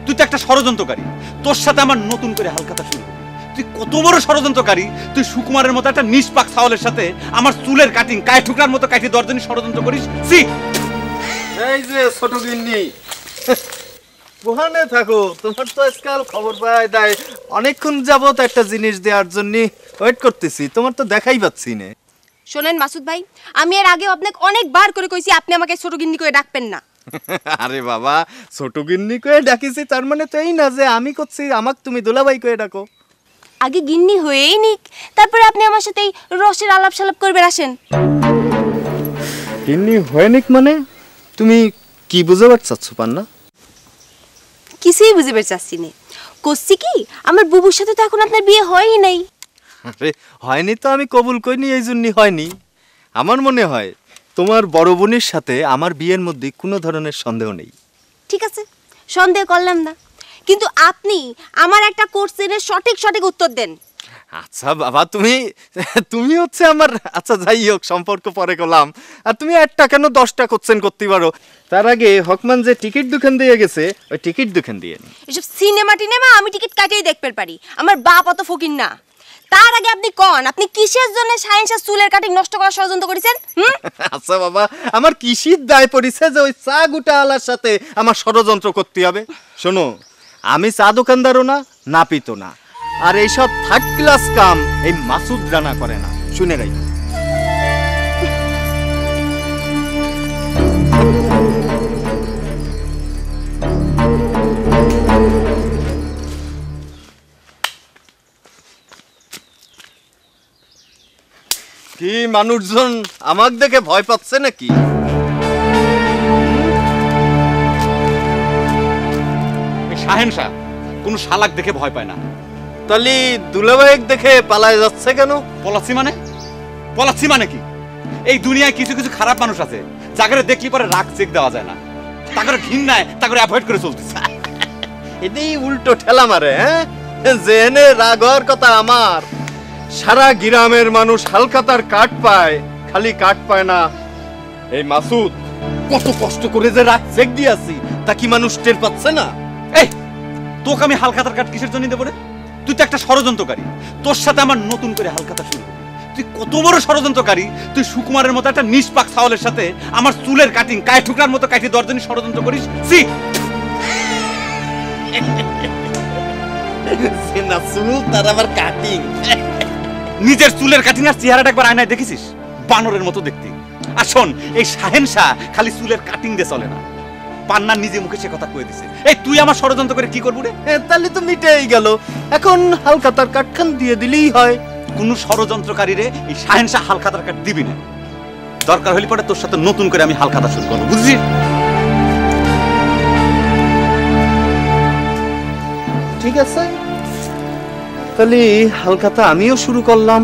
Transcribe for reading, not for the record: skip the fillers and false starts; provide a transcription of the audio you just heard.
তুই তো একটা ষড়যন্ত্রকারী। তোর সাথে আমার নতুন করে হালখাতা শুরু করবি। তুই কত বড় ষড়যন্ত্রকারী! তুই সুকুমারের মতো একটা নিষ্পাক ছাওয়ালের সাথে আমার চুলের কাটিং কায় ঠুকরার মতো কাটি দেওয়ার জন্য ষড়যন্ত্র করিস। সি এই যে ছোট গিন্নি, কোহানে থাকো? তোমার তো আজকাল খবর পাই দেয়, অনেকক্ষণ যাবত একটা জিনিস দেওয়ার জন্য ওয়েট করতেছি, তোমার তো দেখাই পাচ্ছি না। শোনেন মাসুদ ভাই, আমি এর আগে আপনাকে অনেকবার করে কইছি আপনি আমাকে ছোট গিন্নি করে ডাকবেন না। আরে বাবা, ছোট গিন্নি করে ডাকিছি তার মানে তো এই না যে আমি করছি আমাকে তুমি দুলাভাই করে ডাকো। আগে গিন্নি হয়েই নিক, তারপরে আপনি আমার সাথে এই রসের আলাপ সালাপ করবেন আসেন। গিন্নি হয়ে নিক মানে তুমি কি বুঝাবার চাচ্ছ পান্না? কিছুই বুঝতে চাচ্ছি না। করছি কি, আমার বুবুর সাথে তো এখন আপনার বিয়ে হয়ই নাই। আরে হয়নি তো আমি কবুল করিনি, এই জন্যই হয়নি। আমার মনে হয় তোমার বড় বোনের সাথে আমার বিয়ের মধ্যে কোনো ধরনের সন্দেহ নেই। ঠিক আছে, সন্দেহ করলাম না, কিন্তু আপনি আমার একটা কোশ্চেনের সঠিক সঠিক উত্তর দেন। আচ্ছা বাবা, তুমি হচ্ছে আমার, আচ্ছা যাই হোক সম্পর্ক পরে করলাম। আর তুমি একটা কেন 10টা কোশ্চেন করতে পারো। তার আগে হকমান যে টিকিট দোকান দিয়ে গেছে ওই টিকিট দোকান দিয়ে নি। এসব সিনেমা টিনেমা আমি টিকিট কাটিয়ে দেখতে পারি, আমার বাপ অত ফকির না। তার আগে আপনি কোন, আপনি কিসের জন্য সায়েন্সের চুলের কাটিং নষ্ট করার ষড়যন্ত্র করেছেন? আচ্ছা বাবা, আমার কিসির দায় পড়েছে যে ওই চা গুটাওয়ালার সাথে আমার ষড়যন্ত্র করতে হবে? শোনো, আমি চা দোকানদারও না, নাপিতও না, আর এইসব থার্ড ক্লাস কাম এই মাসুদ রানা করে না, শুনে রাই। কি মানুষজন আমাকে দেখে ভয় পাচ্ছে নাকি? শাহেনশাহ কোন শালাক দেখে ভয় পায় না। তাহলে দুলাভাইক দেখে পালায় যাচ্ছে কেন? পলাচ্ছি মানে কি? এই দুনিয়ায় কিছু কিছু খারাপ মানুষ আছে যাকে দেখলি পরে রাগ চেক দেওয়া যায় না, তাকে ঘৃণায় তাকে অ্যাভয়েড করে চলতেছে। এটাই উল্টো ঠেলা মারে। হ্যাঁ, জেনে রাগ হওয়ার কথা আমার। সারা গ্রামের মানুষ হালখাতার কাঠ পায়, খালি কাঠ পায় না এই মাসুদ কত কষ্ট করে যে রাগ চেক দিয়েছি তা কি মানুষ টের পাচ্ছে না? এই তোকে আমি হালখাতার কাঠ কিসের জন্য দেবো রে? তুই তো একটা ষড়যন্ত্রকারী। তোর সাথে আমার নতুন করে হালখাতা শুরু করবি। তুই কত বড় ষড়যন্ত্রকারী! তুই সুকুমারের মতো একটা নিষ্পাক ছাওয়ালের সাথে আমার চুলের কাটিং কায় ঠুকরার মতো কাটি দেওয়ার জন্য ষড়যন্ত্র করিস। সি না চুল তার আবার কাটিং। নিজের চুলের কাটিং আর চেহারাটা একবার আয়নায় দেখেছিস? বানরের মতো দেখতে। আর শোন, এই শাহেনশাহ খালি চুলের কাটিং দিয়ে চলে না, পান্নার নিজে মুখে সে কথা কয়ে দিছে। এই তুই আমার ষড়যন্ত্র করে কি করবো রে? তাহলে তো মিটেই গেল, এখন হালখাতার কাঠখান দিয়ে দিলেই হয়। কোন ষড়যন্ত্রকারীরে এই শাহেনশাহ হালখাতার কাঠ দিবি না। দরকার হলে পরে তোর সাথে নতুন করে আমি হালখাতা শুরু করবো, বুঝছিস? ঠিক আছে, তাহলে হালখাতা আমিও শুরু করলাম।